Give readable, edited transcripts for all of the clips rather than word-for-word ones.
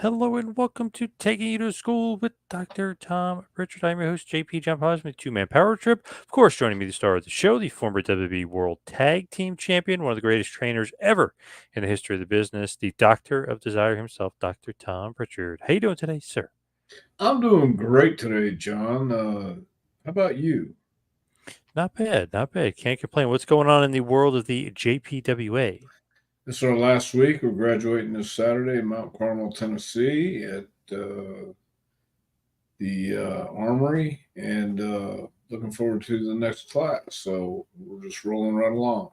Hello and welcome to Taking You to School with Dr. Tom Prichard. I'm your host, JP John Posman, two-man power trip. Of course, joining me the star of the show, the former WWE World Tag Team Champion, one of the greatest trainers ever in the history of the business, the Doctor of Desire himself, Dr. Tom Prichard. How you doing today, sir? I'm doing great today, John. How about you? Not bad, not bad. Can't complain. What's going on in the world of the JPWA? This is our last week. We're graduating this Saturday in Mount Carmel, Tennessee, at the Armory, and looking forward to the next class. So we're just rolling right along.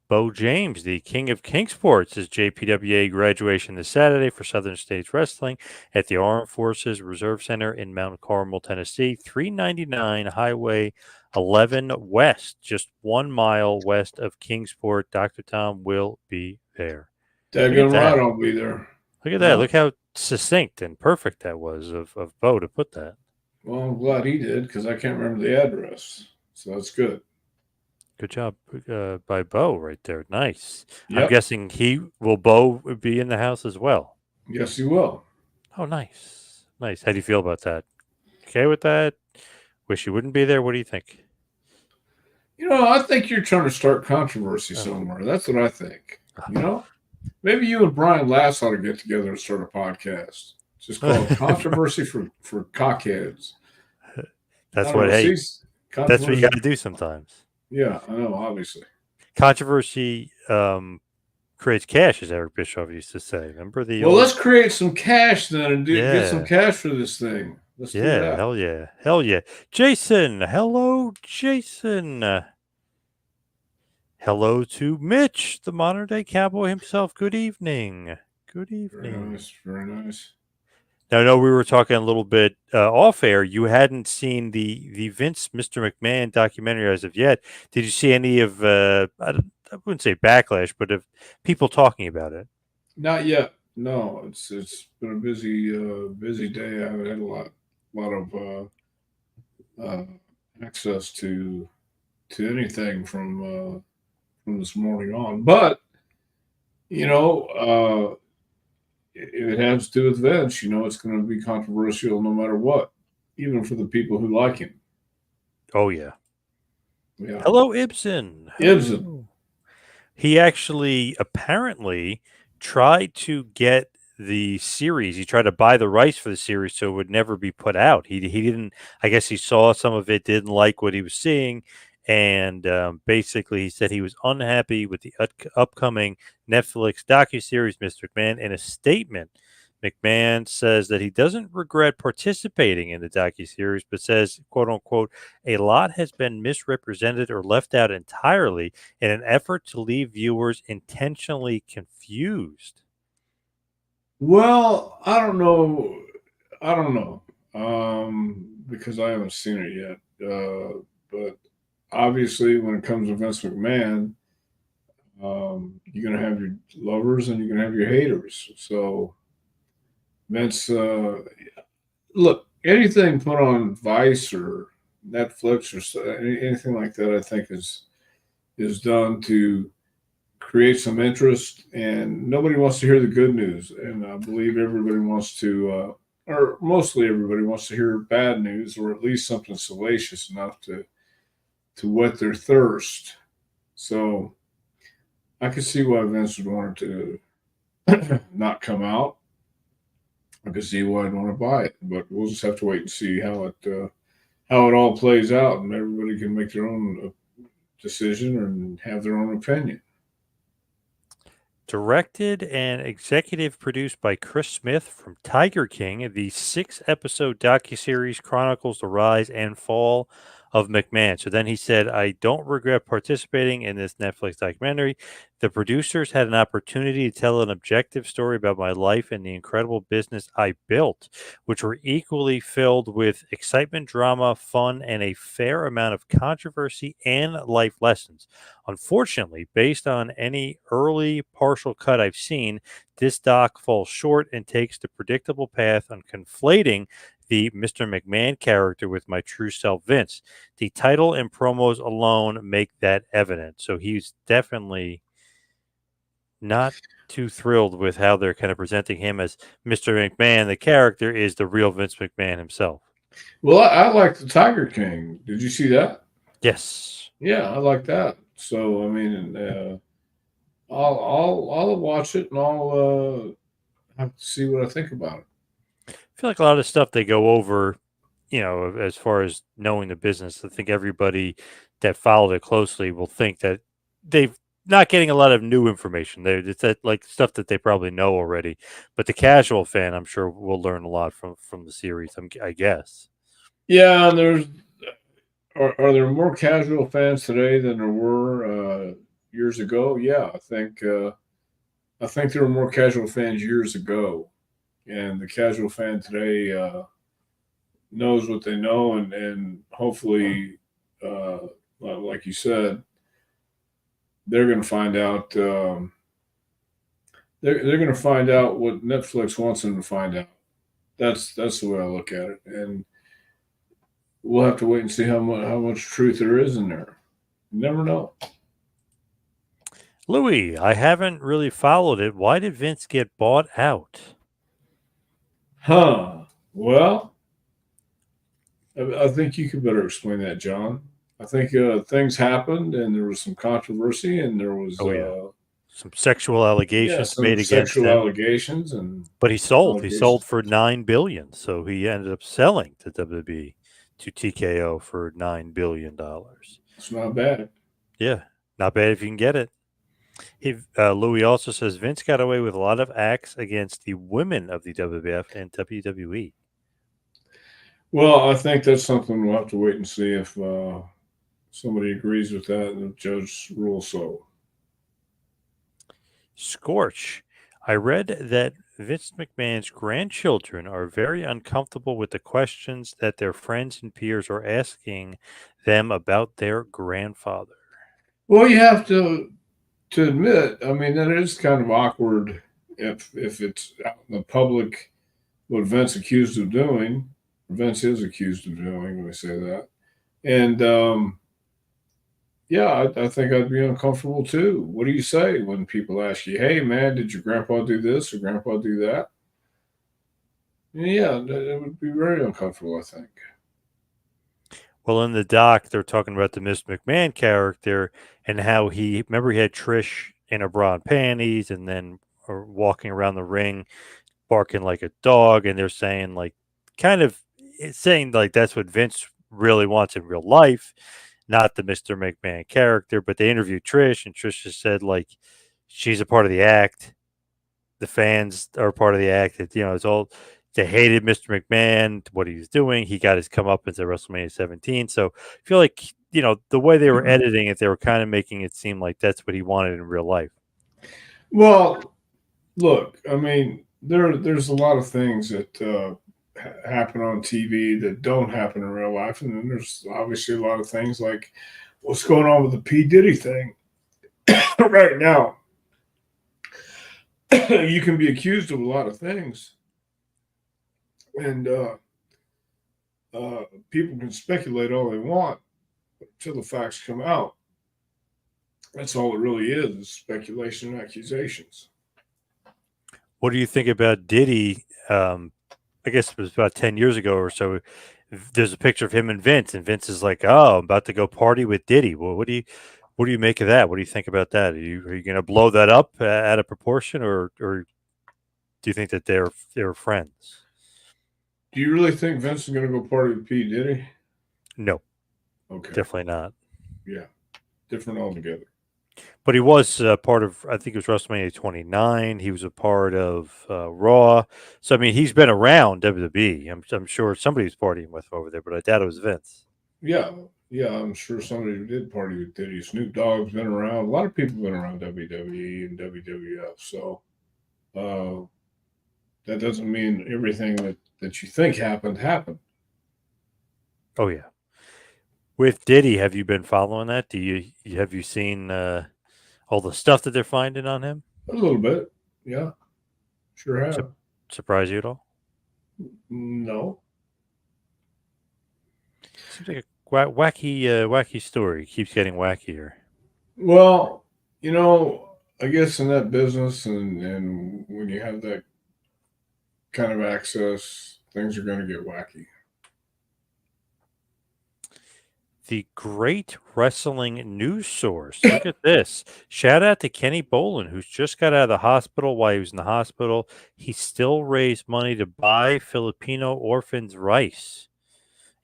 Bo James, the king of Kingsports, is JPWA graduation this Saturday for Southern States Wrestling at the Armed Forces Reserve Center in Mount Carmel, Tennessee, 399 Highway 11 West, just 1 mile west of Kingsport. Dr. Tom will be there. Look at Daggone right, that. I'll be there. Look at that. Yep. Look how succinct and perfect that was of Bo to put that. Well, I'm glad he did because I can't remember the address. So that's good. Good job by Bo right there. Nice. I'm Yep. guessing Bo be in the house as well? Yes, he will. Oh, nice. Nice. How do you feel about that? Okay with that? Wish you wouldn't be there? What do you think? I think you're trying to start controversy Oh. somewhere. That's what I think. Maybe you and Brian Lass ought to get together and start a podcast. Just call it Controversy for Cockheads. I That's don't what, know. hey, See, that's what you got controversy. to do sometimes. Yeah, I know, obviously. Controversy creates cash, as Eric Bischoff used to say. Remember the Well, old, let's create some cash then and get some yeah, cash for this thing. Let's do yeah, that. hell yeah, hell yeah. Jason, hello, Jason. Hello to Mitch, the modern day cowboy himself. Good evening. Good Very evening. nice. Very nice. Now, I know we were talking a little bit off air. You hadn't seen the Vince Mr. McMahon documentary as of yet. Did you see any of I wouldn't say backlash, but of people talking about it? Not yet. No, it's been a busy day. I haven't had lot of uh, access to anything from this morning on. But you know, if it has to do with Vince, it's going to be controversial no matter what, even for the people who like him. Oh yeah. Yeah, Hello, Ibsen. Ibsen. Hello. He actually apparently tried to get the series. He tried to buy the rights for the series so it would never be put out. He didn't. I guess he saw some of it, didn't like what he was seeing, and basically he said he was unhappy with the upcoming Netflix docuseries Mr. McMahon. In a statement, McMahon says that he doesn't regret participating in the docuseries, but says, "quote unquote," a lot has been misrepresented or left out entirely in an effort to leave viewers intentionally confused. Well, I don't know. I don't know because I haven't seen it yet. But obviously, when it comes to Vince McMahon, you're going to have your lovers and you're going to have your haters. So Vince, look, anything put on Vice or Netflix or anything like that, I think is done to create some interest, and nobody wants to hear the good news. And I believe everybody wants to, or mostly everybody wants to hear bad news, or at least something salacious enough to whet their thirst. So I could see why Vince would want it to not come out. I could see why I'd want to buy it, but we'll just have to wait and see how it all plays out, and everybody can make their own decision and have their own opinion. Directed and executive produced by Chris Smith from Tiger King, the 6-episode docuseries chronicles the rise and fall of McMahon. So then he said, I don't regret participating in this Netflix documentary. The producers had an opportunity to tell an objective story about my life and the incredible business I built, which were equally filled with excitement, drama, fun, and a fair amount of controversy and life lessons. Unfortunately, based on any early partial cut I've seen, this doc falls short and takes the predictable path on conflating the Mr. McMahon character with my true self, Vince. The title and promos alone make that evident. So he's definitely not too thrilled with how they're kind of presenting him as Mr. McMahon. The character is the real Vince McMahon himself. Well, I like the Tiger King. Did you see that? Yes. Yeah, I like that. So I mean, I'll watch it and I'll have to see what I think about it. I feel like a lot of stuff they go over, as far as knowing the business. I think everybody that followed it closely will think that they've not getting a lot of new information. It's that like stuff that they probably know already. But the casual fan, I'm sure, will learn a lot from the series. I guess. Yeah, and are there more casual fans today than there were years ago? Yeah, I think there were more casual fans years ago, and the casual fan today knows what they know, and hopefully, uh, like you said, they're going to find out. They're going to find out what Netflix wants them to find out. That's the way I look at it, and we'll have to wait and see how much truth there is in there. You never know. Louis, I haven't really followed it. Why did Vince get bought out? Huh. Well, I think you could better explain that, John. I think things happened, and there was some controversy, and there was Oh yeah, some sexual yeah, allegations some made against sexual him. allegations and But he sold. He sold allegations. for $9 billion. So he ended up selling to WWE to TKO for $9 billion. It's not bad. Yeah, not bad if you can get it. Louis also says Vince got away with a lot of acts against the women of the WWF and WWE. Well, I think that's something we'll have to wait and see if somebody agrees with that and the judge rules so. Scorch. I read that Vince McMahon's grandchildren are very uncomfortable with the questions that their friends and peers are asking them about their grandfather. Well, you have to admit, I mean, that is kind of awkward if it's out in the public what Vince accused of doing. Vince is accused of doing. Let me say that. And yeah, I think I'd be uncomfortable too. What do you say when people ask you, "Hey, man, did your grandpa do this or grandpa do that?" Yeah, it would be very uncomfortable. I think. Well, in the doc, they're talking about the Miss McMahon character and how he had Trish in her bra and panties and then walking around the ring barking like a dog. And they're saying, like, kind of it's saying, like, that's what Vince really wants in real life, not the Mr. McMahon character. But they interviewed Trish, and Trish just said, like, she's a part of the act. The fans are part of the act. It's all they hated Mr. McMahon, what he was doing. He got his comeuppance at WrestleMania 17. So I feel like, the way they were editing it, they were kind of making it seem like that's what he wanted in real life. Well, look, I mean, there's a lot of things that happen on TV that don't happen in real life, and then there's obviously a lot of things like what's going on with the P Diddy thing right now. You can be accused of a lot of things, and people can speculate all they want until the facts come out. That's all it really is speculation and accusations. What do you think about Diddy? I guess it was about 10 years ago or so. There's a picture of him and Vince is like, "Oh, I'm about to go party with Diddy." Well, what do you make of that? What do you think about that? Are you going to blow that up out of proportion, or do you think that they're friends? Do you really think Vince is going to go party with P Diddy? No, Okay, definitely not. yeah, different altogether. But he was part of, I think it was WrestleMania 29. He was a part of Raw. So I mean, he's been around WWE. I'm sure somebody was partying with him over there, but I doubt it was Vince. Yeah, yeah, I'm sure somebody did party with Diddy. Snoop Dogg's been around. A lot of people have been around WWE and WWF. So uh, that doesn't mean everything that you think happened. Oh yeah. With Diddy, have you been following that? Have you seen all the stuff that they're finding on him? A little bit. Yeah, sure Su- have. Surprise you at all? No. Seems like a wacky story. Keeps getting wackier. Well, you know, I guess in that business and when you have that kind of access, things are going to get wacky. The Great Wrestling News Source. Look at this. Shout out to Kenny Bolin, who's just got out of the hospital. While he was in the hospital, he still raised money to buy Filipino orphans rice.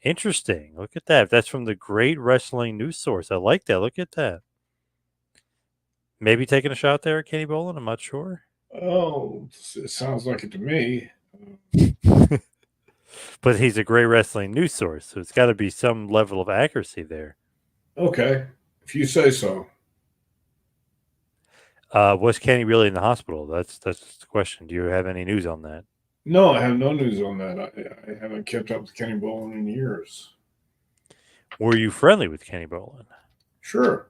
Interesting. Look at that. That's from the Great Wrestling News Source. I like that. Look at that. Maybe taking a shot there at Kenny Bolin. I'm not sure. Oh, it sounds like it to me. But he's a Great Wrestling News Source, so it's got to be some level of accuracy there. Okay, if you say so. Was Kenny really in the hospital? That's the question. Do you have any news on that? No, I have no news on that. I haven't kept up with Kenny Bolin in years. Were you friendly with Kenny Bolin? Sure.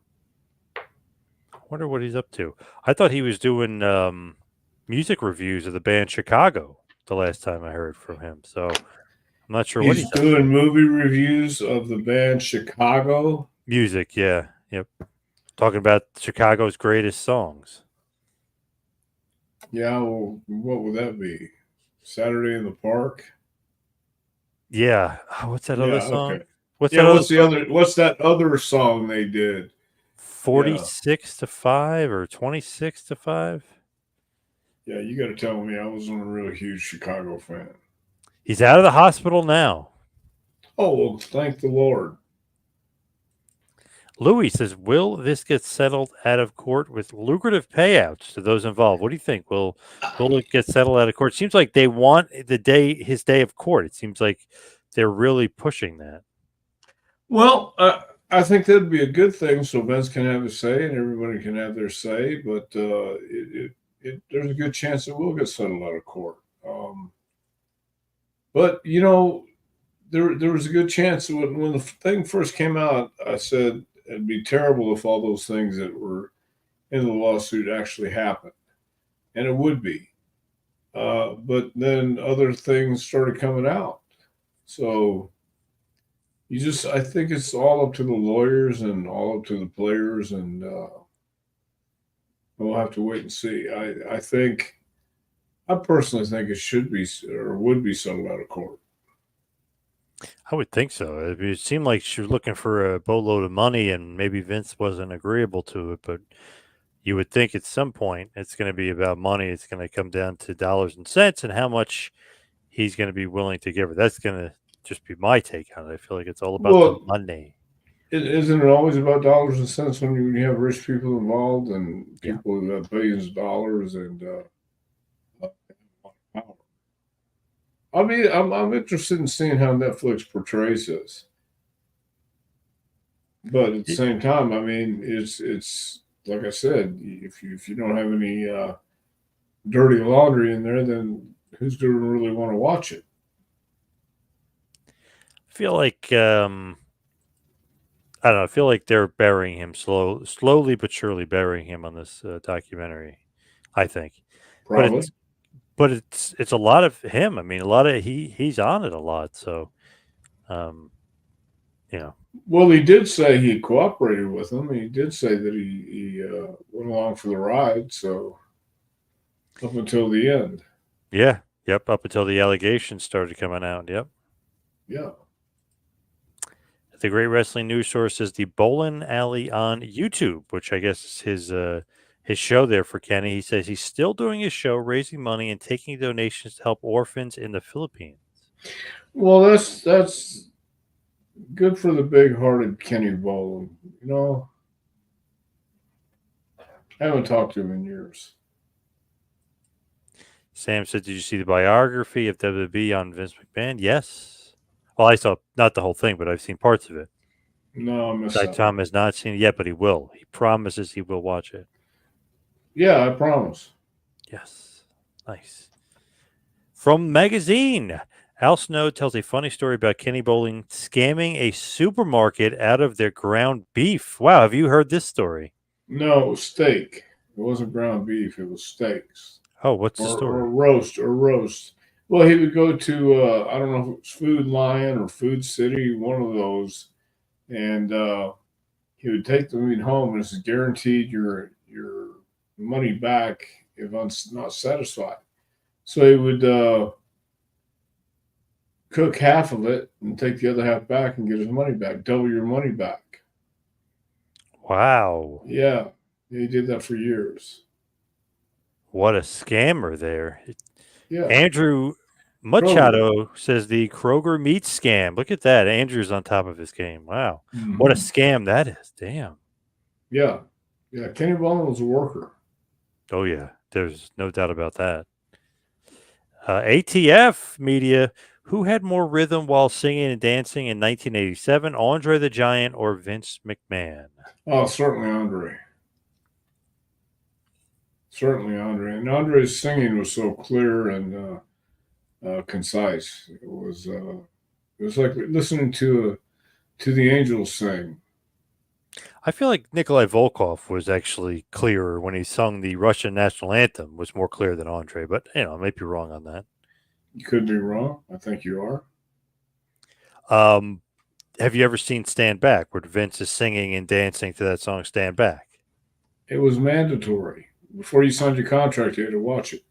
Wonder what he's up to. I thought he was doing music reviews of the band Chicago the last time I heard from him. So I'm not sure what He's he's up doing to. movie reviews of the band Chicago. Music, yeah. Yep. Talking about Chicago's greatest songs. Yeah, well, what would that be? Saturday in the Park? Yeah. What's that other Yeah, song? okay. What's Yeah, that other song? what's that other song they did? Yeah. 46 to 5 or 26 to 5? Yeah, you got to tell me I wasn't a really huge Chicago fan. He's out of the hospital now. Oh, well, thank the Lord. Louis says, will this get settled out of court with lucrative payouts to those involved? What do you think? Will it get settled out of court? It seems like they want his day of court. It seems like they're really pushing that. Well, I think that'd be a good thing so Vince can have his say and everybody can have their say, but there's a good chance it will get settled out of court. But, you know, there was a good chance when the thing first came out, I said it'd be terrible if all those things that were in the lawsuit actually happened. And it would be. But then other things started coming out. So I think it's all up to the lawyers and all up to the players, and we'll have to wait and see. I personally think it should be or would be settled out of court. I would think so. It seemed like she was looking for a boatload of money, and maybe Vince wasn't agreeable to it. But you would think at some point it's going to be about money. It's going to come down to dollars and cents and how much he's going to be willing to give her. That's going to just be my take on it. I feel like it's all about the Well, money. isn't it always about dollars and cents when you have rich people involved and Yeah. people who have billions of dollars and power? I mean, I'm interested in seeing how Netflix portrays this, but at the same time, I mean, it's like I said, if you don't have any dirty laundry in there, then who's going to really want to watch it? I feel like I don't know. I feel like they're burying him slowly but surely burying him on this documentary. I think, but Probably. it's a lot of him. I mean, a lot of he's on it a lot. So, um, you know, Well, he did say he cooperated with them. He did say that he went along for the ride. So up until the end, yeah, yep. Up until the allegations started coming out. Yep. yeah. The Great Wrestling News Source is the Bowlin Alley on YouTube, which I guess is his show there for Kenny. He says he's still doing his show, raising money and taking donations to help orphans in the Philippines. Well, that's good for the big-hearted Kenny Bolin. You know, I haven't talked to him in years. Sam said, "Did you see the biography of WWE on Vince McMahon?" Yes. Well, I saw not the whole thing, but I've seen parts of it. No, I missed that one. Tom has not seen it yet, but he will. He promises he will watch it. Yeah, I promise. Yes. Nice. From Magazine, Al Snow tells a funny story about Kenny Bowling scamming a supermarket out of their ground beef. Wow, have you heard this story? No, it was steak. It wasn't ground beef. It was steaks Oh, what's the or story? roast. Well, he would go to I don't know if it was Food Lion or Food City, one of those, and he would take the meat home, and it's guaranteed your money back if I'm not satisfied. So he would cook half of it and take the other half back and get his money back, double your money back. Wow. Yeah, he did that for years. What a scammer there. Yeah, Andrew Kroger. Machado says the Kroger meat scam. Look at that. Andrew's on top of his game. Wow. What a Hmm. scam that is. Damn. Yeah, yeah. Kenny Ballin was a worker. Oh, yeah. There's no doubt about that. ATF media. Who had more rhythm while singing and dancing in 1987? Andre the Giant or Vince McMahon? Oh, certainly Andre. Certainly Andre. And Andre's singing was so clear and concise. It was like listening to the angels sing. I feel like Nikolai Volkov was actually clearer when he sung the Russian national anthem, was more clear than Andre, but I may be wrong on that. You could be wrong. I think you are. Um, have you ever seen Stand Back, where Vince is singing and dancing to that song Stand Back? It was mandatory. Before you signed your contract, you had to watch it.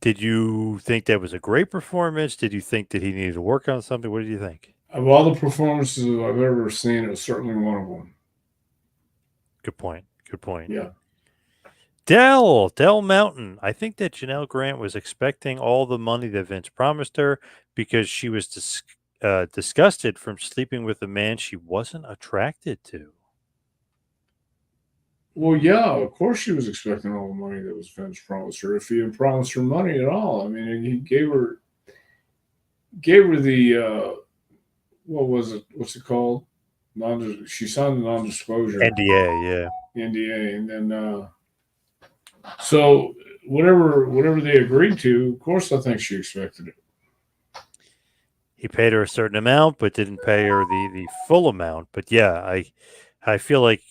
Did you think that was a great performance? Did you think that he needed to work on something? What did you think? Of all the performances I've ever seen, it was certainly one of them. Good point. Good point. Yeah. Dell Mountain. I think that Janelle Grant was expecting all the money that Vince promised her because she was disgusted from sleeping with a man she wasn't attracted to. Well, yeah, of course she was expecting all the money that was Vince promised her. If he had promised her money at all, I mean, he gave her the what was it? What's it called? She signed the non-disclosure NDA, yeah. NDA, and then so whatever they agreed to, of course, I think she expected it. He paid her a certain amount, but didn't pay her the full amount. But yeah, I feel like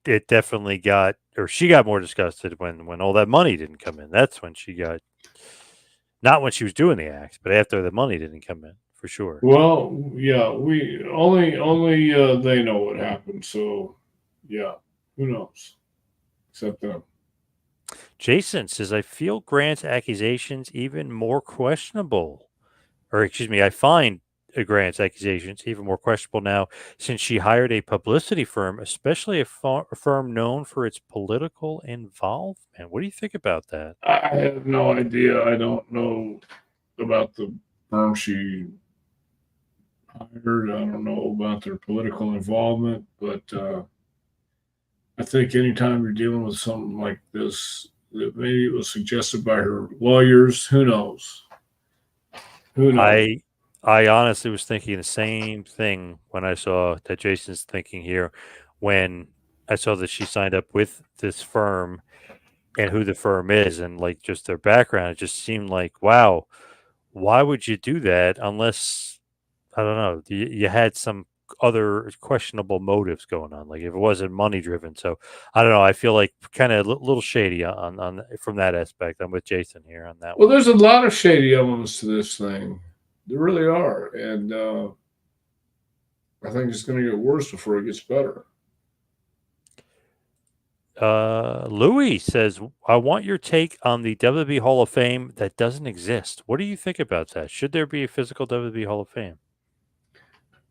it definitely got, or she got more disgusted when all that money didn't come in. That's when she got, not when she was doing the acts, but after the money didn't come in, for sure. Well, yeah, we only they know what happened. So, yeah, who knows? Except them. Jason says, I feel Grant's accusations even more questionable. Or, excuse me, I find Grant's accusations even more questionable now since she hired a publicity firm, especially a firm known for its political involvement. What do you think about that? I have no idea. I don't know about the firm she hired. I don't know about their political involvement, but I think anytime you're dealing with something like this, that maybe it was suggested by her lawyers. Who knows? Who knows? I I honestly was thinking the same thing when I saw that Jason's thinking here when I saw that she signed up with this firm and who the firm is and like just their background. It just seemed like, wow, why would you do that unless I don't know, you had some other questionable motives going on, like if it wasn't money driven. So I don't know. I feel like kind of a little shady on from that aspect. I'm with Jason here on that Well, one. there's a lot of shady elements to this thing. There really are, and I think it's going to get worse before it gets better. Louis says, I want your take on the WWE Hall of Fame that doesn't exist. What do you think about that? Should there be a physical WWE Hall of Fame?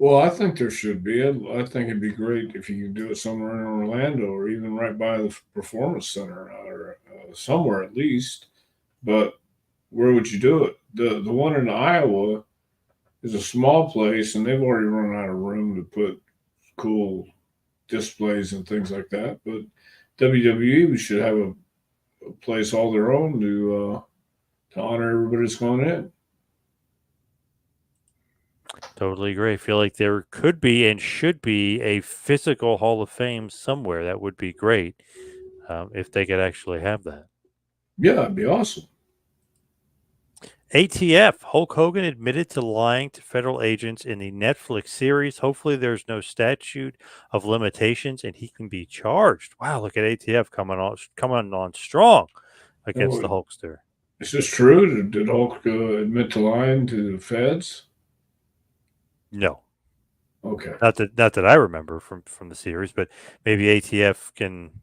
Well, I think there should be. I think it'd be great if you could do it somewhere in Orlando or even right by the Performance Center or somewhere at least. But where would you do it? The one in Iowa is a small place, and they've already run out of room to put cool displays and things like that. But WWE should have a place all their own to honor everybody that's going in. Totally agree. I feel like there could be and should be a physical Hall of Fame somewhere. That would be great if they could actually have that. Yeah, it'd be awesome. ATF, Hulk Hogan admitted to lying to federal agents in the Netflix series. Hopefully, there's no statute of limitations and he can be charged. Wow, look at ATF coming on strong against the Oh, Hulkster. is this true? Did Hulk admit to lying to the feds? No, Okay. not that I remember from the series, but maybe ATF can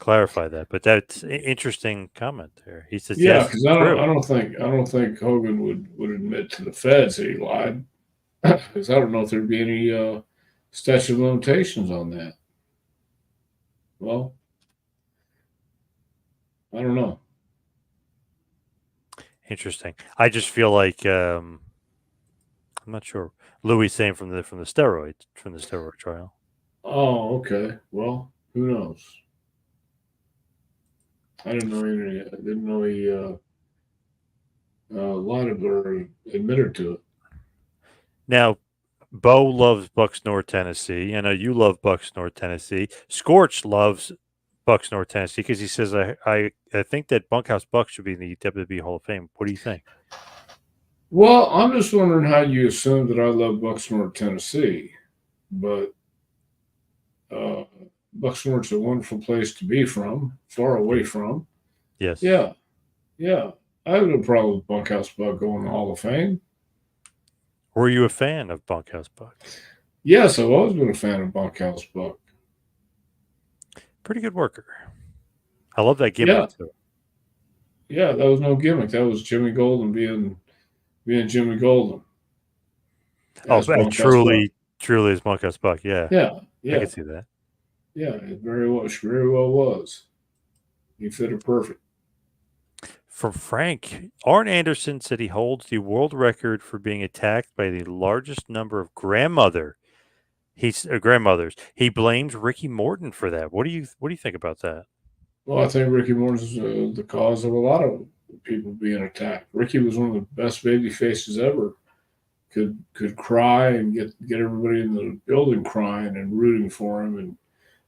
clarify that. But that's interesting comment there. He says, Yeah, yes, because it's true. I don't think Hogan would admit to the feds that he lied, because I don't know if there'd be any statute of limitations on that. Well, I don't know. Interesting. I just feel like I'm not sure. Louis saying from the steroid trial. Oh, okay. Well, who knows? I didn't know he lied or admitted to it. Now, Bo loves Bucks North Tennessee. I know you love Bucks North Tennessee. Scorch loves Bucks North Tennessee because he says I think that Bunkhouse Bucks should be in the WWE Hall of Fame. What do you think? Well, I'm just wondering how you assume that I love Bucksmore, Tennessee, but uh, Bucksmore's a wonderful place to be from, far away Yeah. from. Yes. Yeah, yeah. I have no problem with Bunkhouse Buck going to the Hall of Fame. Were you a fan of Bunkhouse Buck? Yes, I've always been a fan of Bunkhouse Buck. Pretty good worker. I love that Yeah, gimmick too. yeah. That was no gimmick. That was Jimmy Golden being Jimmy Golden Oh, as but Bunkhouse Buck. truly is Bunkhouse Buck. Yeah, Yeah, I yeah, could see that. yeah. It very well was. He fitted perfect. From Frank, Arn Anderson said he holds the world record for being attacked by the largest number of grandmothers. He blames Ricky Morton for that. What do you think about that? Well, I think Ricky Morton's the cause of a lot of people being attacked. Ricky was one of the best baby faces ever. Could cry and get everybody in the building crying and rooting for him and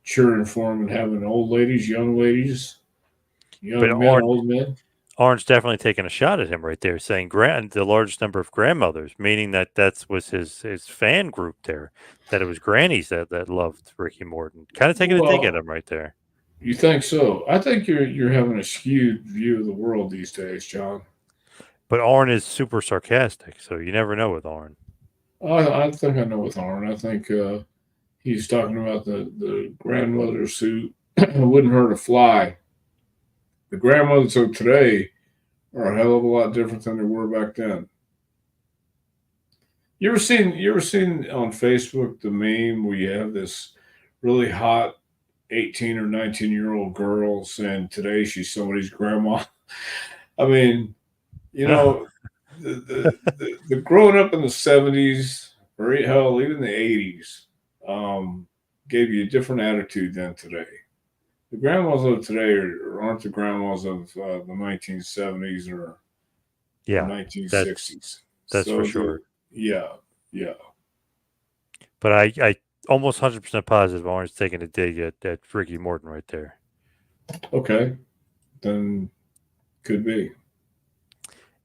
cheering for him and having old ladies, But young men, old men. Arn's definitely taking a shot at him right there, saying the largest number of grandmothers, meaning that was his fan group there, that it was grannies that loved Ricky Morton. Kind of taking a dig at Well, him right there. you think so? I think you're having a skewed view of the world these days, John. But Arn is super sarcastic, so you never know with Arn. I think I know with Arn. I think he's talking about the grandmothers who wouldn't hurt a fly. The grandmothers of today are a hell of a lot different than they were back then. You ever seen on Facebook the meme where you have this really hot 18 or 19-year-old girl saying today she's somebody's grandma? I mean, you know, the growing up in the 70s or hell, even the 80s, gave you a different attitude than today. The grandmas of today aren't the grandmas of the 1970s or Yeah, that's 1960s. that's for So sure. yeah, yeah. But I almost 100% positive Arn's taking a dig at Ricky Morton right there. Okay, then could be.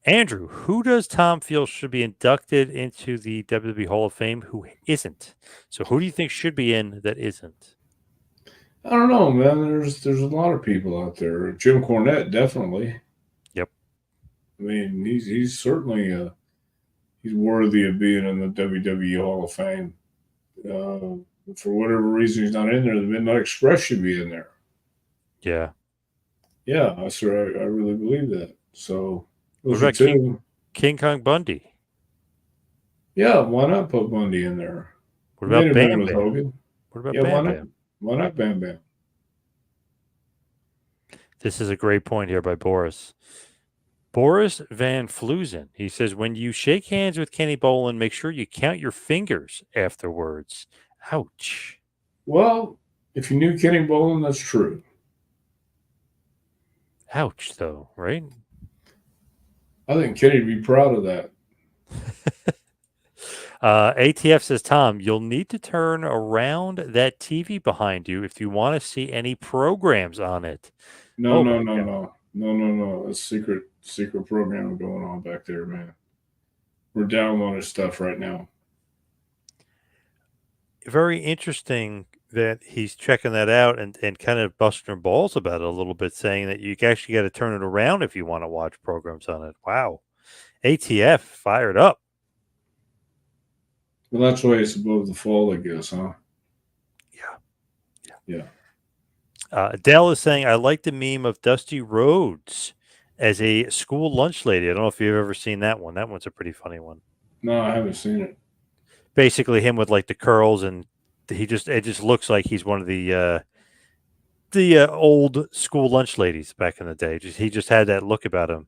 Andrew, who does Tom feel should be inducted into the WWE Hall of Fame? Who isn't? So who do you think should be in that isn't? I don't know, man. There's a lot of people out there. Jim Cornette, definitely. Yep. I mean, he's certainly he's worthy of being in the WWE Hall of Fame. Uh, for whatever reason, he's not in there. The Midnight Express should be in there. Yeah. Yeah, I really believe that. So What those are about two. King Kong Bundy? Yeah, why not put Bundy in there? What He made about a man Bam with Bam? Hogan. What about Yeah, why Bam not? Bam? Why not Bam Bam? This is a great point here by Boris. Boris Van Fluzen. He says, when you shake hands with Kenny Bolin, make sure you count your fingers afterwards. Ouch. Well, if you knew Kenny Bolin, that's true. Ouch, though, right? I think Kenny'd be proud of that. ATF says, Tom, you'll need to turn around that TV behind you if you want to see any programs on it. No, Oh, no, my no, God. no, no, no, no. That's secret program going on back there, man. We're downloading stuff right now. Very interesting that he's checking that out and kind of busting her balls about it a little bit, saying that you actually got to turn it around if you want to watch programs on it. Wow. ATF fired up. Well, that's why it's above the fold, I guess, huh? Yeah. Yeah. Adele is saying, I like the meme of Dusty Rhodes as a school lunch lady. I don't know if you've ever seen that one. That one's a pretty funny one. No, I haven't seen it. Basically, him with like the curls, and it just looks like he's one of the old school lunch ladies back in the day. He just had that look about him.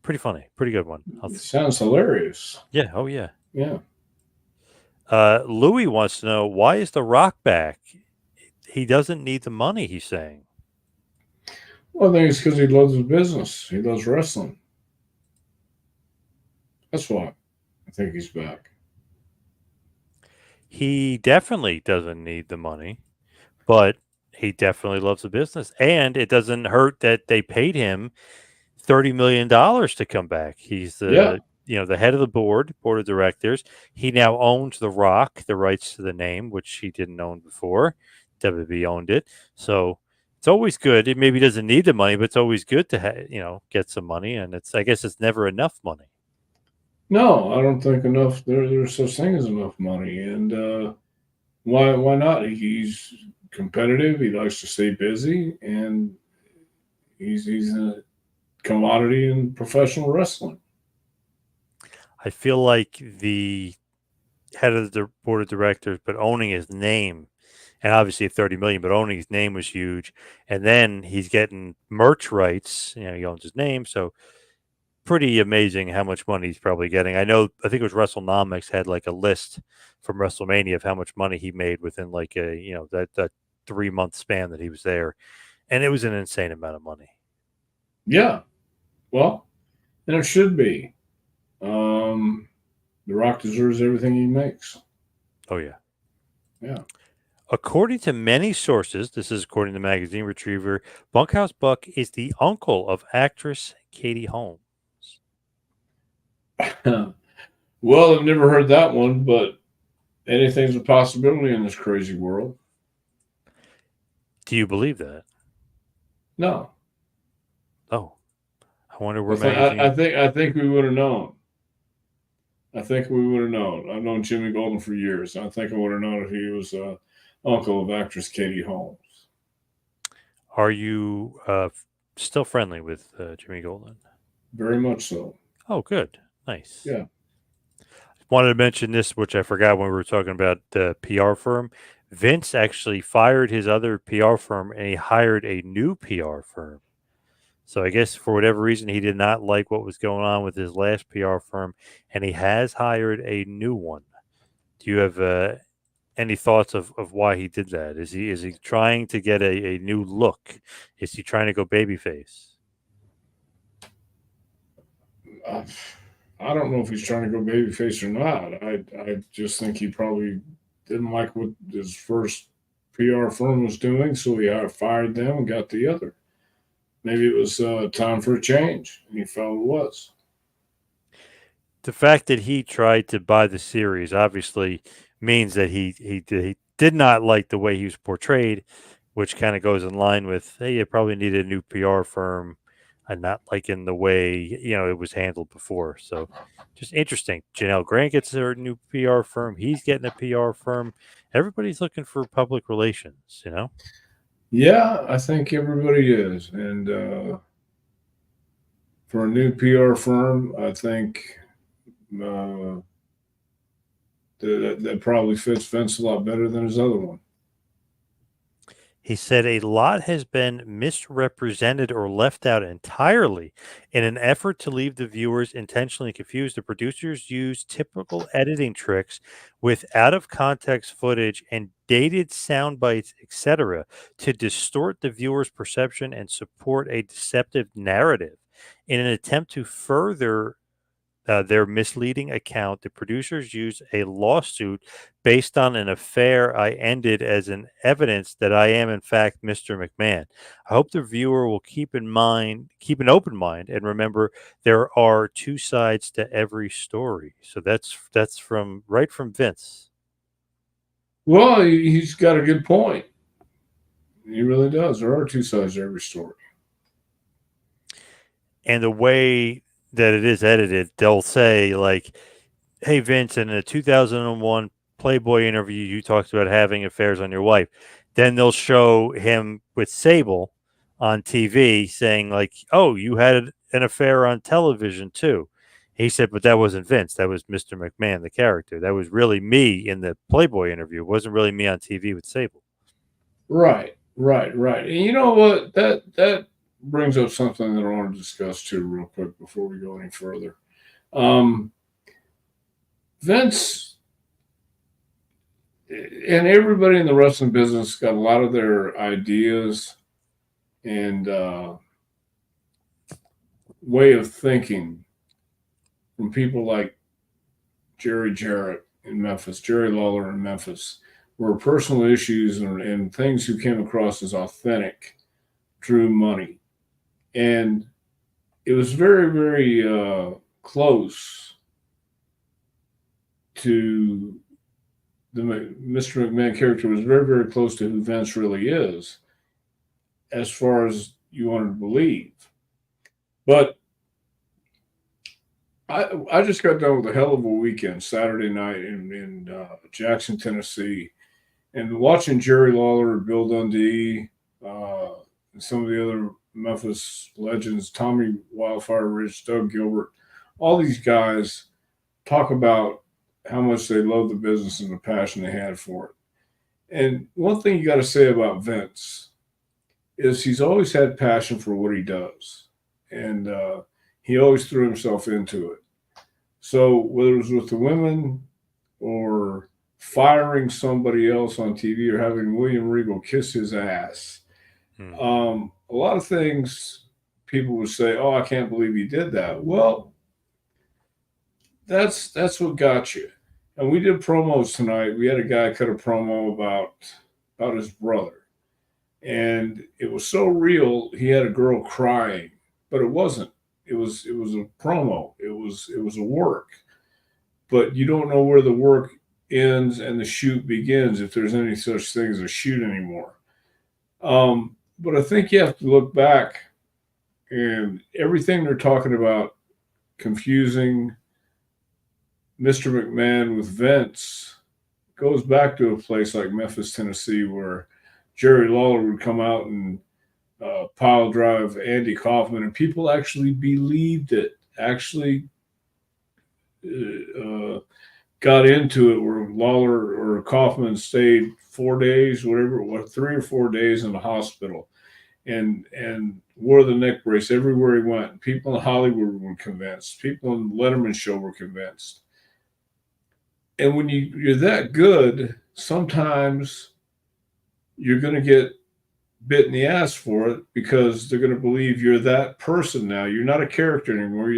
Pretty funny, pretty good one. It sounds hilarious. Yeah, oh yeah. Yeah. Louis wants to know, why is The Rock back? He doesn't need the money, he's saying. Well, I think it's because he loves the business. He loves wrestling. That's why I think he's back. He definitely doesn't need the money, but he definitely loves the business. And it doesn't hurt that they paid him $30 million to come back. He's Yeah. the head of the board of directors. He now owns The Rock, the rights to the name, which he didn't own before. WWE owned it. So it's always good. It maybe doesn't need the money, but it's always good to get some money. And I guess it's never enough money. No, I don't think enough. There's such thing as enough money, and why not? He's competitive. He likes to stay busy, and he's a commodity in professional wrestling. I feel like the head of the board of directors, but owning his name, and obviously 30 million, but owning his name was huge. And then he's getting merch rights. He owns his name, so pretty amazing how much money he's probably getting. I think it was WrestleNomics had like a list from WrestleMania of how much money he made within like that 3 month span that he was there, and it was an insane amount of money. Yeah, well, and it should be. The Rock deserves everything he makes. Oh yeah, Yeah. According to many sources, this is according to Magazine Retriever, Bunkhouse Buck is the uncle of actress Katie Holmes. Well, I've never heard that one, but anything's a possibility in this crazy world. Do you believe that? No, Oh, I wonder I, where th- I, I magazine. think I think we would have known. I think we would have known. I've known Jimmy Golden for years. I think I would have known if he was uncle of actress Katie Holmes. Are you still friendly with Jimmy Golden? Very much so. Oh, good, nice. Yeah. Wanted to mention this, which I forgot when we were talking about the PR firm. Vince actually fired his other PR firm and he hired a new PR firm. So I guess for whatever reason, he did not like what was going on with his last PR firm, and he has hired a new one. Do you have any thoughts of why he did that? Is he trying to get a new look? Is he trying to go babyface? I don't know if he's trying to go babyface or not. I just think he probably didn't like what his first PR firm was doing, so he fired them and got the other. Maybe it was time for a change, and he felt it was. The fact that he tried to buy the series obviously means that he did not like the way he was portrayed, which kind of goes in line with, hey, you probably need a new PR firm and not liking the way it was handled before. So just interesting. Janelle Grant gets her new PR firm. He's getting a PR firm. Everybody's looking for public relations. Yeah, I think everybody is, and for a new PR firm, I think uh, that probably fits Vince a lot better than his other one. He said a lot has been misrepresented or left out entirely. In an effort to leave the viewers intentionally confused, the producers used typical editing tricks with out of context footage and dated sound bites, etc., to distort the viewer's perception and support a deceptive narrative. In an attempt to further their misleading account, the producers used a lawsuit based on an affair I ended as an evidence that I am in fact Mr. McMahon. I hope the viewer will keep an open mind, and remember there are two sides to every story. So that's from Vince. Well, he's got a good point. He really does. There are two sides to every story. And the way that it is edited, they'll say like, hey Vince, in a 2001 Playboy interview, you talked about having affairs on your wife. then they'll show him with Sable on TV saying like, "Oh, you had an affair on television too." He said, "But that wasn't Vince. That was Mr. McMahon, the character. That was really me in the Playboy interview. It wasn't really me on TV with Sable." Right, right. And you know what? That brings up something that I want to discuss too, real quick, before we go any further. Um, Vince and everybody in the wrestling business got a lot of their ideas and way of thinking from people like Jerry Jarrett in Memphis, Jerry Lawler in Memphis, where personal issues and things who came across as authentic drew money. And it was very, very close to the Mr. McMahon character was very, very close to who Vince really is, as far as you wanted to believe. But I just got done with a hell of a weekend Saturday night in Jackson, Tennessee, and watching Jerry Lawler, Bill Dundee, and some of the other Memphis legends, Tommy Wildfire Ridge, Doug Gilbert, all these guys talk about how much they love the business and the passion they had for it. And one thing you got to say about Vince is he's always had passion for what he does, and he always threw himself into it. So whether it was with the women or firing somebody else on TV or having William Regal kiss his ass, a lot of things people would say, "Oh, I can't believe he did that." Well, that's what got you. And we did promos tonight. We had a guy cut a promo about his brother, and it was so real. He had a girl crying, but it wasn't. It was a promo. It was a work, but you don't know where the work ends and the shoot begins if there's any such thing as a shoot anymore. But I think you have to look back and everything they're talking about confusing Mr. McMahon with Vince goes back to a place like Memphis, Tennessee, where Jerry Lawler would come out and pile drive Andy Kaufman, and people actually believed it. Actually, got into it where Lawler or Kaufman stayed 4 days, whatever it was, 3 or 4 days in the hospital, and wore the neck brace everywhere he went. People in Hollywood were convinced. People in the Letterman show were convinced. And when you're that good, sometimes you're going to get bit in the ass for it because they're going to believe you're that person now. You're not a character anymore.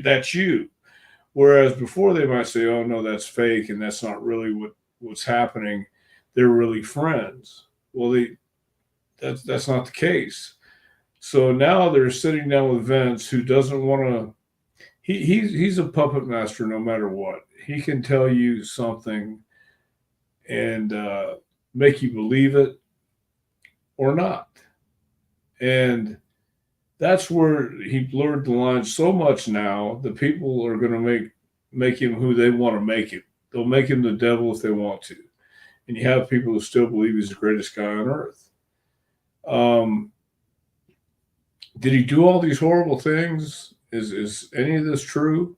That's you. Whereas before they might say, "Oh no, that's fake and that's not really what's happening." They're really friends. Well, that's not the case. So now they're sitting down with Vince, who doesn't want to. He's a puppet master no matter what. He can tell you something and make you believe it or not. And that's where he blurred the line so much now that people are going to make him who they want to make him. They'll make him the devil if they want to. And you have people who still believe he's the greatest guy on earth. Did he do all these horrible things? Is any of this true?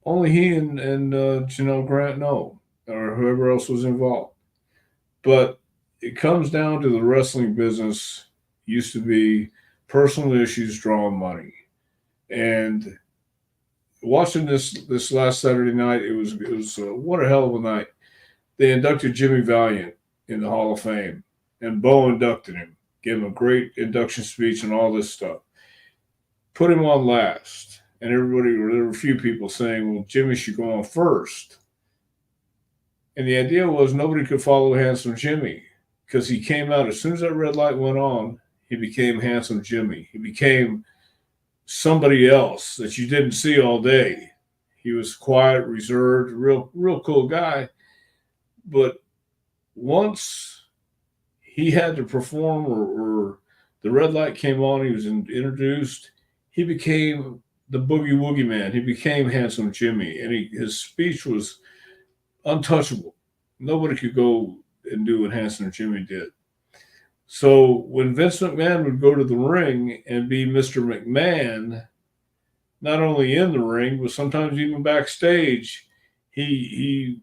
Only he and Janelle Grant know, or whoever else was involved. But it comes down to the wrestling business used to be personal issues drawing money. And watching this last Saturday night, it was what a hell of a night. They inducted Jimmy Valiant in the Hall of Fame, and Bo inducted him, gave him a great induction speech and all this stuff. Put him on last, and there were a few people saying, "Well, Jimmy should go on first." And the idea was nobody could follow Handsome Jimmy because he came out as soon as that red light went on. He became Handsome Jimmy. He became somebody else that you didn't see all day. He was quiet, reserved, real cool guy. But once he had to perform or the red light came on, he was introduced, he became the Boogie Woogie Man. He became Handsome Jimmy. And his speech was untouchable. Nobody could go and do what Hanson or Jimmy did. So when Vince McMahon would go to the ring and be Mr. McMahon, not only in the ring, but sometimes even backstage, he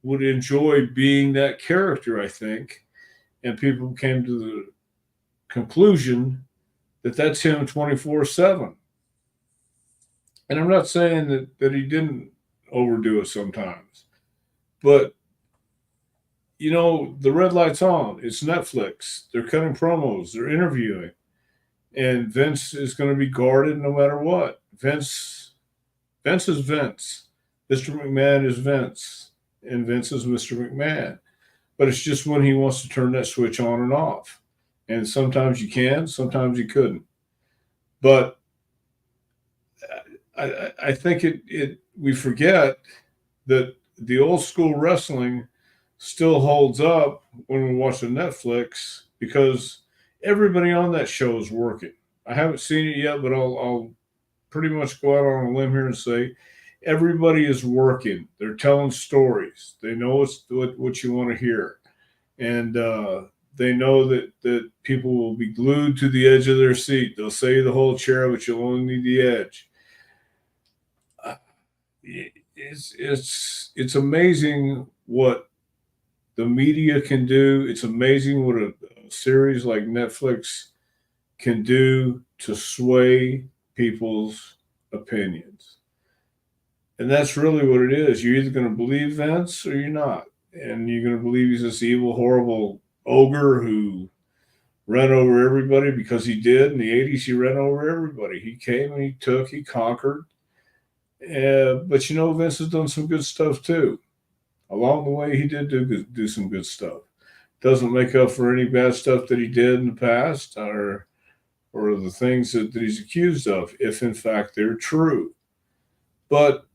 would enjoy being that character, I think. And people came to the conclusion that that's him 24/7. And I'm not saying that he didn't overdo it sometimes, but the red light's on. It's Netflix. They're cutting promos. They're interviewing, and Vince is going to be guarded no matter what. Vince is Vince. Mr. McMahon is Vince, and Vince is Mr. McMahon. But it's just when he wants to turn that switch on and off, and sometimes you can, sometimes you couldn't. But I think we forget that the old school wrestling still holds up when we watch the Netflix because everybody on that show is working. I haven't seen it yet, but I'll pretty much go out on a limb here and say everybody is working. They're telling stories. They know what you want to hear, and they know that people will be glued to the edge of their seat. They'll say the whole chair, but you'll only need the edge. It's amazing what the media can do. It's amazing what a series like Netflix can do to sway people's opinions. And that's really what it is. You're either going to believe Vince or you're not. And you're going to believe he's this evil, horrible ogre who ran over everybody because he did. In the 80s, he ran over everybody. He came and he took, he conquered. But Vince has done some good stuff too. Along the way, he did do some good stuff. Doesn't make up for any bad stuff that he did in the past or the things that he's accused of, if in fact they're true. But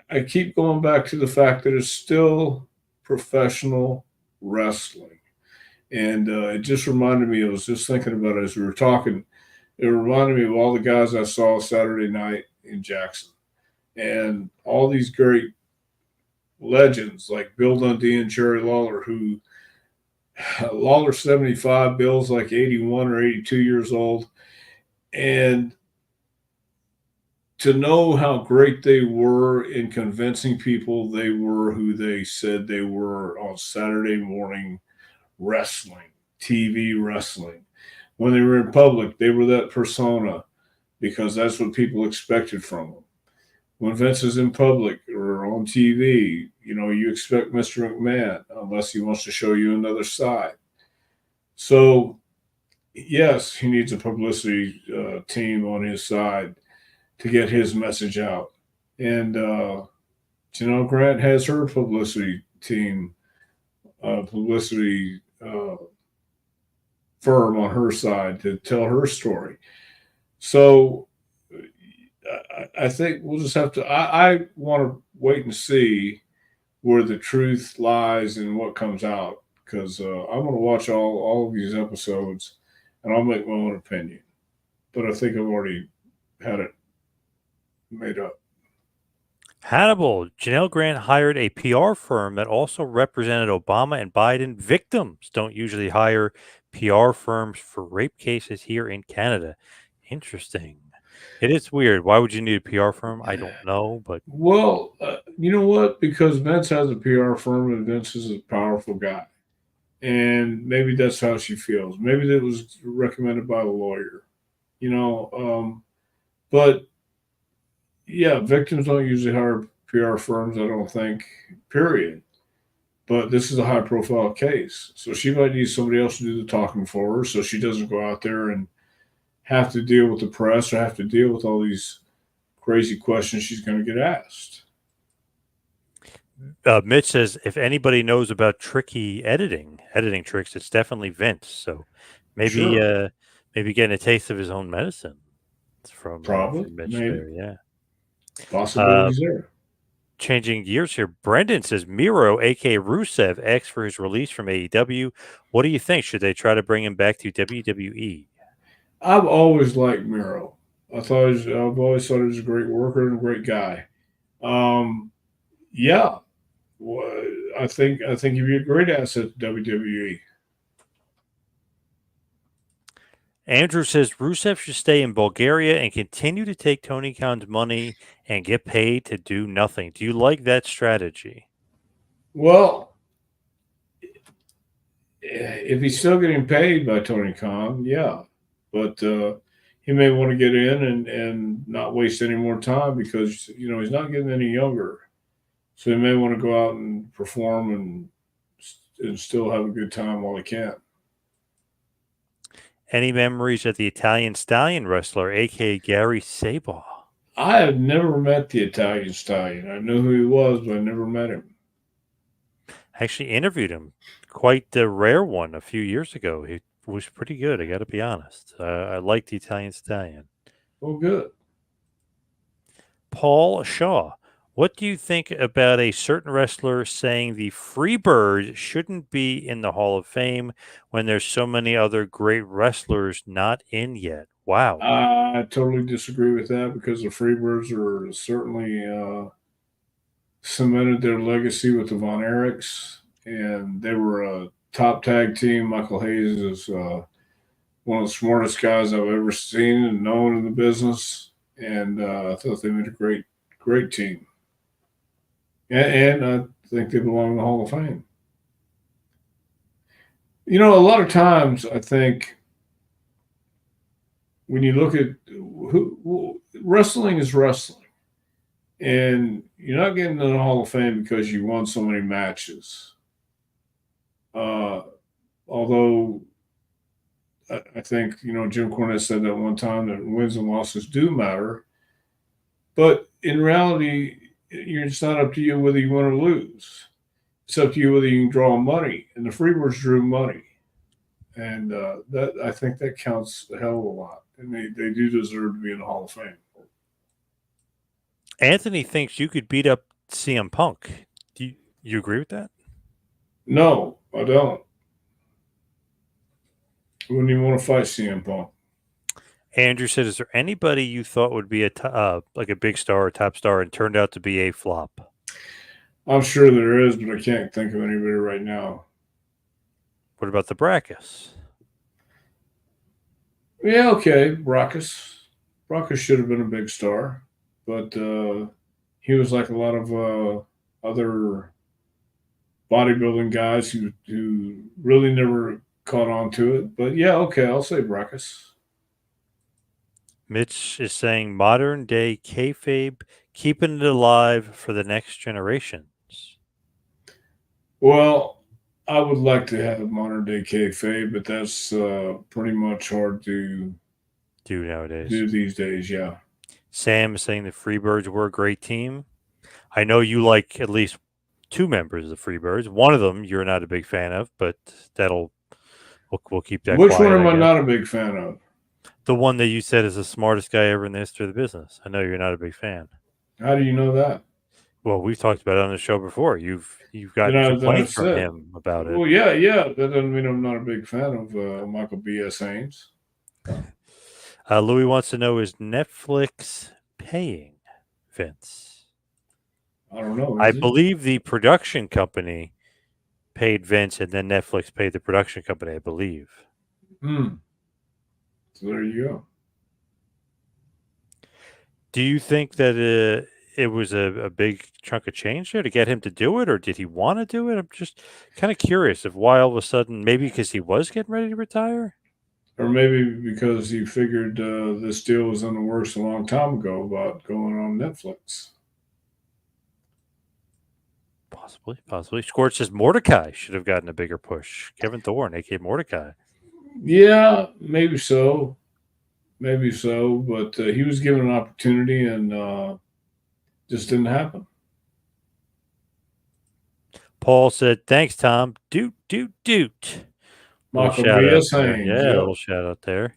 I keep going back to the fact that it's still professional wrestling. And it just reminded me, I was just thinking about it as we were talking, it reminded me of all the guys I saw Saturday night in Jackson. And all these great legends like Bill Dundee and Jerry Lawler, who Lawler's 75, Bill's like 81 or 82 years old. And to know how great they were in convincing people they were who they said they were on Saturday morning wrestling, TV wrestling. When they were in public, they were that persona because that's what people expected from them. When Vince is in public or on TV, you expect Mr. McMahon unless he wants to show you another side. So, yes, he needs a publicity team on his side to get his message out. And Janelle Grant has her publicity team, publicity firm on her side to tell her story. So I think we'll just have to. I want to wait and see where the truth lies and what comes out because I'm going to watch all of these episodes and I'll make my own opinion. But I think I've already had it made up. Hannibal, Janelle Grant hired a PR firm that also represented Obama and Biden. Victims don't usually hire PR firms for rape cases here in Canada. Interesting. It is weird. Why would you need a PR firm? I don't know, but Well, you know what? Because Vince has a PR firm and Vince is a powerful guy. And maybe that's how she feels. Maybe that was recommended by the lawyer, but yeah, victims don't usually hire PR firms, I don't think, period. But this is a high profile case. So she might need somebody else to do the talking for her so she doesn't go out there and have to deal with the press or have to deal with all these crazy questions she's going to get asked. Mitch says if anybody knows about tricky editing tricks, it's definitely Vince. So maybe Sure. maybe getting a taste of his own medicine from Probably, Mitch maybe. there. Yeah. Possibilities there. Changing gears here, Brendan says Miro, aka Rusev, asked for his release from AEW. What do you think? Should they try to bring him back to WWE? I've always liked Miro. I've always thought he was a great worker and a great guy. Yeah, I think he'd be a great asset to WWE. Andrew says Rusev should stay in Bulgaria and continue to take Tony Khan's money and get paid to do nothing. Do you like that strategy? Well, if he's still getting paid by Tony Khan, yeah, but he may want to get in and not waste any more time because he's not getting any younger, so he may want to go out and perform and still have a good time while he can. Any memories of the Italian Stallion wrestler, aka Gary Sabaw? I have never met the Italian Stallion. I know who he was, but I never met him. I actually interviewed him, quite the rare one, a few years ago. He was pretty good, I got to be honest. I liked the Italian Stallion. Oh, good. Paul Shaw, what do you think about a certain wrestler saying the Freebird shouldn't be in the Hall of Fame when there's so many other great wrestlers not in yet? Wow. I totally disagree with that because the Freebirds are certainly cemented their legacy with the Von Erichs, and they were a top tag team. Michael Hayes is one of the smartest guys I've ever seen and known in the business, and I thought they made a great team. And I think they belong in the Hall of Fame. A lot of times I think when you look at wrestling is wrestling, and you're not getting in the Hall of Fame because you won so many matches. Although I think Jim Cornette said that one time that wins and losses do matter, but in reality, it's not up to you whether you win or lose. It's up to you whether you can draw money, and the Freebirds drew money, and that I think that counts a hell of a lot, and they do deserve to be in the Hall of Fame. Anthony thinks you could beat up CM Punk. Do you agree with that? No, I don't. I wouldn't even want to fight CM Punk. Andrew said, "Is there anybody you thought would be like a big star or top star and turned out to be a flop?" I'm sure there is, but I can't think of anybody right now. What about the Brackus? Yeah, okay, Brackus. Brackus should have been a big star, but he was like a lot of other bodybuilding guys who really never caught on to it. But yeah, okay, I'll say Brackus. Mitch is saying modern day kayfabe, keeping it alive for the next generations. Well, I would like to have modern day kayfabe, but that's pretty much hard to Do nowadays. do these days. Yeah. Sam is saying the Freebirds were a great team. I know you like at least two members of the Freebirds. One of them you're not a big fan of, but we'll keep that Which quiet. one am I guess. not a big fan of? The one that you said is the smartest guy ever in the history of the business. I know you're not a big fan. How do you know that? Well, we've talked about it on the show before. You've gotten complaints from him about it. Well, yeah. That doesn't mean I'm not a big fan of Michael B.S. Haynes. Louis wants to know, is Netflix paying Vince? I don't know. I believe the production company paid Vince, and then Netflix paid the production company, I believe. So there you go. Do you think that it was a big chunk of change there to get him to do it, or did he want to do it? I'm just kind of curious of why all of a sudden, maybe because he was getting ready to retire? Or maybe because he figured this deal was in the works a long time ago about going on Netflix. Possibly. Scorch says Mordecai should have gotten a bigger push. Kevin Thorne, aka Mordecai. Yeah, maybe so. But he was given an opportunity and just didn't happen. Paul said, "Thanks, Tom. Doot. Michael B.S. Yeah, Haynes. a little shout out there.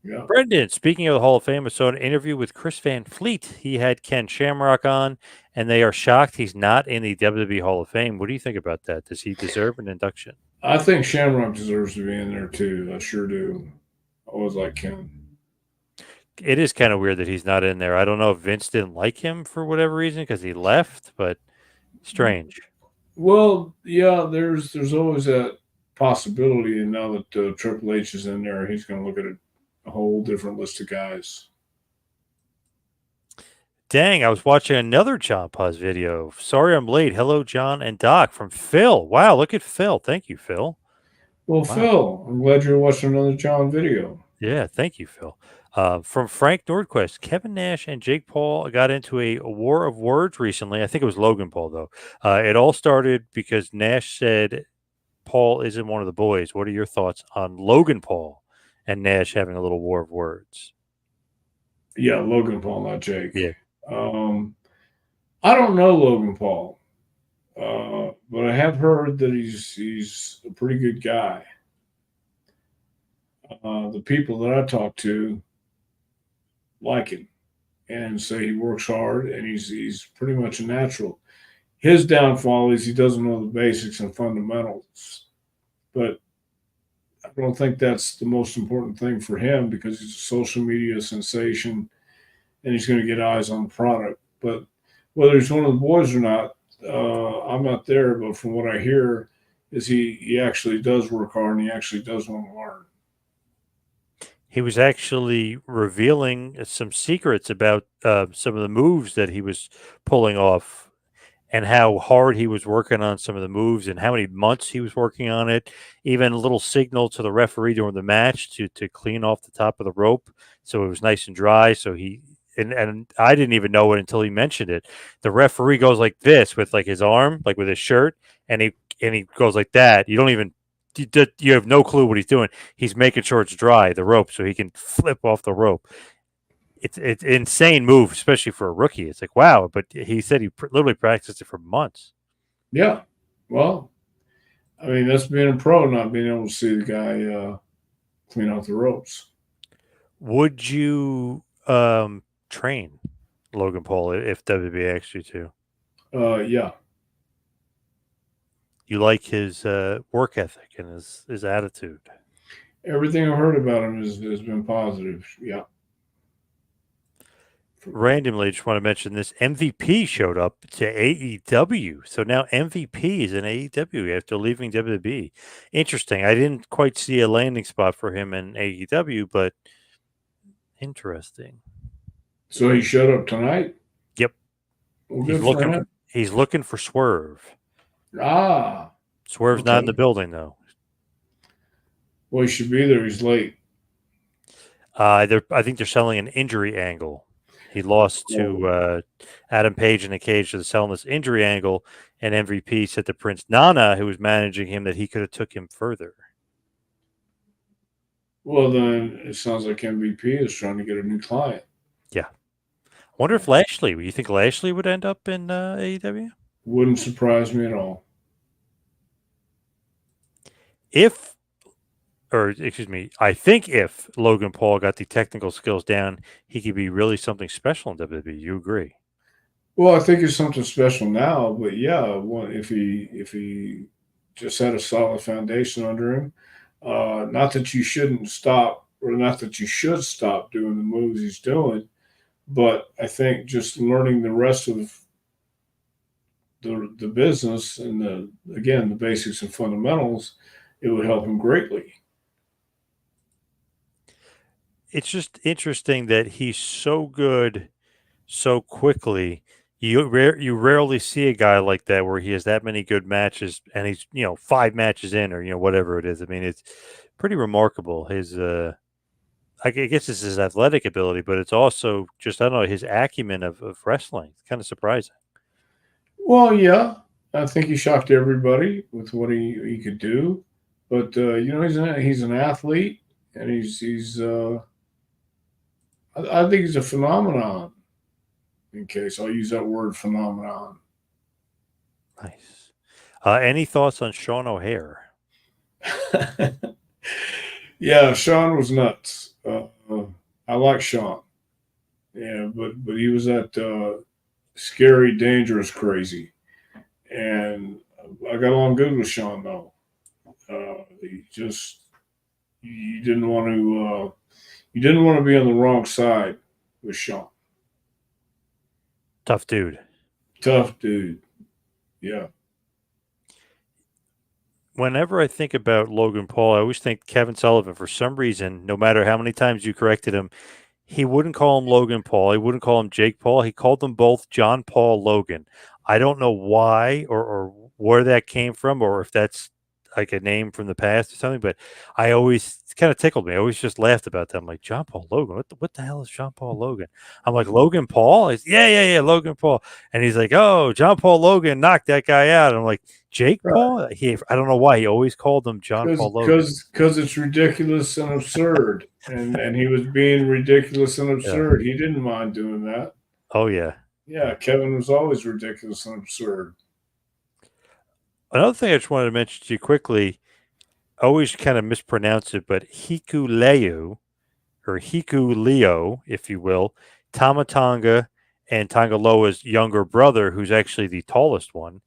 Yeah. Brendan, speaking of the Hall of Fame, I saw an interview with Chris Van Fleet. He had Ken Shamrock on, and they are shocked he's not in the WWE Hall of Fame. What do you think about that? Does he deserve an induction? I think Shamrock deserves to be in there too. I sure do. I always like Ken. It is kind of weird that he's not in there. I don't know if Vince didn't like him for whatever reason because he left, but strange. Well, yeah, there's always that possibility, and now that Triple H is in there, he's going to look at a whole different list of guys. Dang, I was watching another John Paz video. Sorry I'm late. Hello, John and Doc from Phil. Wow, look at Phil. Thank you, Phil. Well, Wow. Phil, I'm glad you're watching another John video. Yeah, thank you, Phil. From Frank Nordquist, Kevin Nash and Jake Paul got into a war of words recently. I think it was Logan Paul, though. It all started because Nash said Paul isn't one of the boys. What are your thoughts on Logan Paul and Nash having a little war of words? Yeah, Logan Paul, not Jake. Yeah. Um, I don't know Logan Paul, but I have heard that he's a pretty good guy. The people that I talk to like him and say he works hard and he's pretty much a natural. His downfall is he doesn't know the basics and fundamentals, but I don't think that's the most important thing for him because he's a social media sensation and he's going to get eyes on the product. But whether he's one of the boys or not, I'm not there. But from what I hear, is he actually does work hard and he actually does want to learn. He was actually revealing some secrets about some of the moves that he was pulling off and how hard he was working on some of the moves and how many months he was working on it. Even a little signal to the referee during the match to clean off the top of the rope so it was nice and dry. So he and I didn't even know it until he mentioned it. The referee goes like this with like his arm, like with his shirt, and he goes like that. You don't even you have no clue what he's doing. He's making sure it's dry, the rope, so he can flip off the rope. It's insane move, especially for a rookie. It's like wow, but he said he literally practiced it for months. Yeah. Well, I mean, that's being a pro, not being able to see the guy clean out the ropes. Would you train Logan Paul if WWE asked you to? Yeah. You like his work ethic and his attitude. Everything I've heard about him has been positive. Yeah. Randomly, just want to mention this: MVP showed up to AEW, so now MVP is in AEW after leaving WWE. Interesting. I didn't quite see a landing spot for him in AEW, but interesting. So he showed up tonight. Yep, Well, he's good for looking. him. He's looking for Swerve. Ah, Swerve's not in the okay. building though. Well, he should be there. He's late. I think they're selling an injury angle. He lost Oh, to Adam Page in the cage, so they're selling this injury angle. And MVP said to Prince Nana, who was managing him, that he could have took him further. well, then it sounds like MVP is trying to get a new client. Yeah. Wonder if Lashley. You think Lashley would end up in AEW? Wouldn't surprise me at all. If, or excuse me, I think if Logan Paul got the technical skills down, he could be really something special in WWE. You agree? Well, I think it's something special now, but yeah, if he just had a solid foundation under him, not that you shouldn't stop, or not that you should stop doing the moves he's doing, but I think just learning the rest of the business and the basics and fundamentals, it would help him greatly. It's just interesting that he's so good so quickly. You rarely see a guy like that where he has that many good matches and he's 5 matches in or whatever it is. I mean it's pretty remarkable. His I guess it's his athletic ability, but it's also just I don't know his acumen of wrestling. It's kind of surprising. Well, yeah, I think he shocked everybody with what he could do, but he's an athlete and I think he's a phenomenon. In case I'll use that word phenomenon. Nice. Any thoughts on Sean O'Hare? Yeah, Sean was nuts. I like Sean. Yeah, but he was that scary, dangerous, crazy, and I got along good with Sean though. He just you didn't want to you didn't want to be on the wrong side with Sean. Tough dude. Tough dude. Yeah. whenever I think about Logan Paul, I always think Kevin Sullivan. For some reason, no matter how many times you corrected him, he wouldn't call him Logan Paul. He wouldn't call him Jake Paul. He called them both John Paul Logan. I don't know why or where that came from, or if that's like a name from the past or something. But I always it's kind of tickled me. I always just laughed about that. I'm like, John Paul Logan. What the hell is John Paul Logan? I'm like, Logan Paul. He's yeah, Logan Paul. And he's like, oh, John Paul Logan knocked that guy out. And I'm like, Jake Right. Paul. I don't know why he always called him John Paul Logan. Because it's ridiculous and absurd, and he was being ridiculous and Yeah. absurd. He didn't mind doing that. Oh yeah. Yeah, Kevin was always ridiculous and absurd. Another thing I just wanted to mention to you quickly, I always kind of mispronounce it, but Hikuleu or Hikuleo, if you will, Tamatonga and Tangaloa's younger brother, who's actually the tallest one,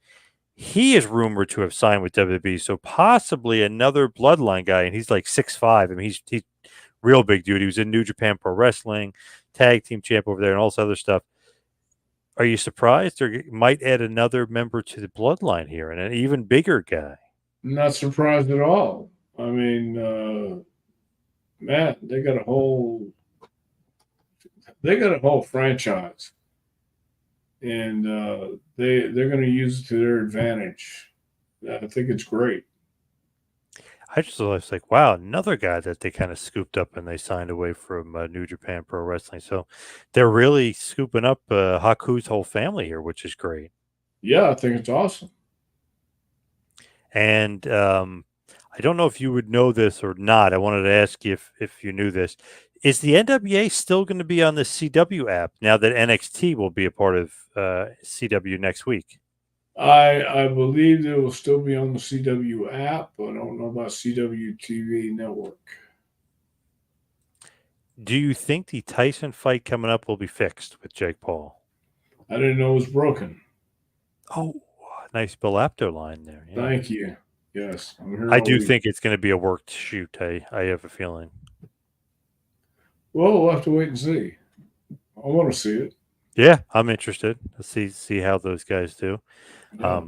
he is rumored to have signed with WWE. So possibly another bloodline guy, and he's like 6'5". I mean, he's real big dude. He was in New Japan Pro Wrestling, tag team champ over there, and all this other stuff. Are you surprised? Or might add another member to the bloodline here, and an even bigger guy. Not surprised at all. I mean, man, they got a whole franchise, and they're going to use it to their advantage. I think it's great. I just was like, wow, another guy that they kind of scooped up and they signed away from New Japan Pro Wrestling. So they're really scooping up Haku's whole family here, which is great. Yeah, I think it's awesome. And I don't know if you would know this or not. I wanted to ask you if you knew this. Is the NWA still going to be on the CW app now that NXT will be a part of CW next week? I believe it will still be on the CW app, but I don't know about CW TV network. Do you think the Tyson fight coming up will be fixed with Jake Paul? I didn't know it was broken. Oh, nice Bill Apter line there. Yeah. Thank you. Yes, I'm here I all do week. think it's going to be a worked shoot. I have a feeling. Well, we'll have to wait and see. I want to see it. Yeah, I'm interested. Let's see how those guys do. Yeah.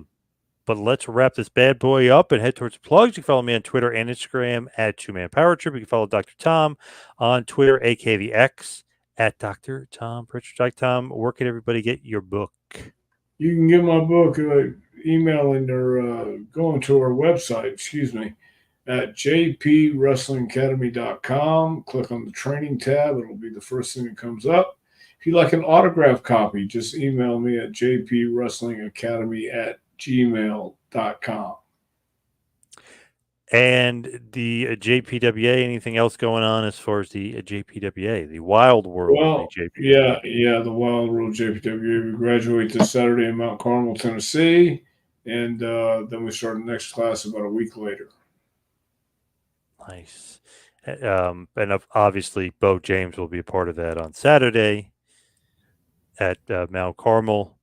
But let's wrap this bad boy up and head towards plugs. You can follow me on Twitter and Instagram at 2Man Power Trip. You can follow Dr. Tom on Twitter, aka the X, at Dr. Tom Prichard. Dr. Tom, where can everybody get your book? You can get my book emailing or going to our website, excuse me, at jpwrestlingacademy.com. Click on the training tab. It'll be the first thing that comes up. If you'd like an autograph copy, just email me at jpwrestlingacademy@gmail.com. And the JPWA, anything else going on as far as the JPWA, the Wild World of the Well, JPWA? yeah, the Wild World JPWA. We graduate this Saturday in Mount Carmel, Tennessee, and then we start the next class about a week later. Nice. And obviously, Bo James will be a part of that on Saturday at Mount Carmel.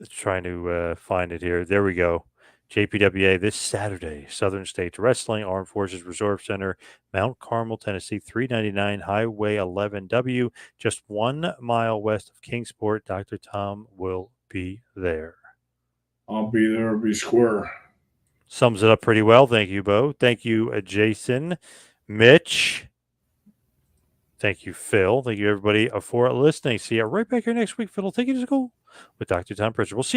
Trying to find it here. There we go. JPWA this Saturday, Southern States Wrestling, Armed Forces Reserve Center, Mount Carmel, Tennessee, 399 Highway 11W, just 1 mile west of Kingsport. Dr. Tom will be there. I'll be there. I'll be square. Sums it up pretty well. Thank you, Bo. Thank you, Jason, Mitch. Thank you, Phil. Thank you, everybody, for listening. See you right back here next week. Phil will take you to school with Dr. Tom Prichard. We'll see you.